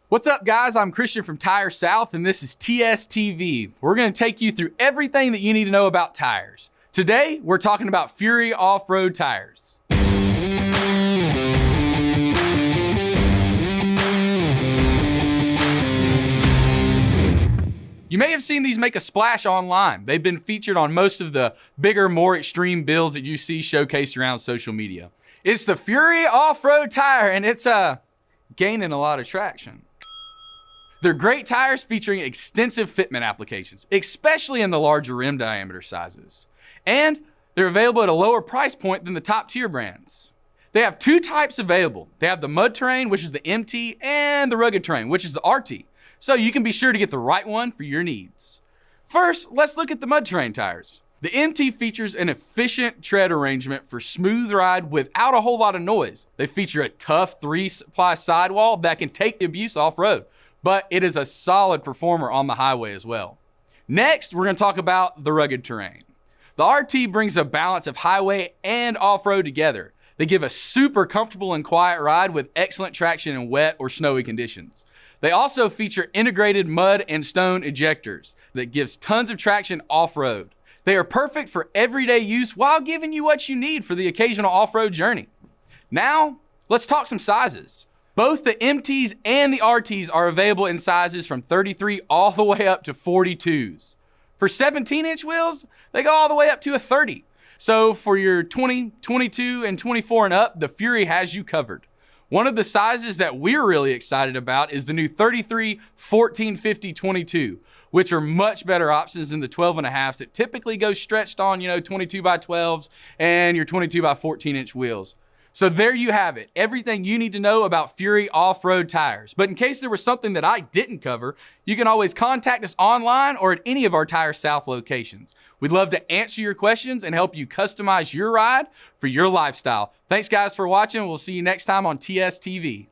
What's up, guys? I'm Christian from TireSouth, and this is TSTV. We're going to take you through everything that you need to know about tires. Today, we're talking about Fury off-road tires. You may have seen these make a splash online. They've been featured on most of the bigger, more extreme builds that you see showcased around social media. It's the Fury off-road tire, and it's gaining a lot of traction. They're great tires featuring extensive fitment applications, especially in the larger rim diameter sizes. And they're available at a lower price point than the top tier brands. They have two types available. They have the mud terrain, which is the MT, and the rugged terrain, which is the RT. So you can be sure to get the right one for your needs. First, let's look at the mud terrain tires. The MT features an efficient tread arrangement for smooth ride without a whole lot of noise. They feature a tough 3-ply sidewall that can take the abuse off-road, but it is a solid performer on the highway as well. Next, we're going to talk about the rugged terrain. The RT brings a balance of highway and off-road together. They give a super comfortable and quiet ride with excellent traction in wet or snowy conditions. They also feature integrated mud and stone ejectors that gives tons of traction off-road. They are perfect for everyday use while giving you what you need for the occasional off-road journey. Now, let's talk some sizes. Both the MTs and the RTs are available in sizes from 33 all the way up to 42s. For 17-inch wheels, they go all the way up to a 30. So for your 20, 22, and 24 and up, the Fury has you covered. One of the sizes that we're really excited about is the new 33, 14, 50, 22, which are much better options than the 12.5s that typically go stretched on, 22 by 12s and your 22 by 14-inch wheels. So there you have it, everything you need to know about Fury off-road tires. But in case there was something that I didn't cover, you can always contact us online or at any of our TireSouth locations. We'd love to answer your questions and help you customize your ride for your lifestyle. Thanks guys for watching. We'll see you next time on TSTV.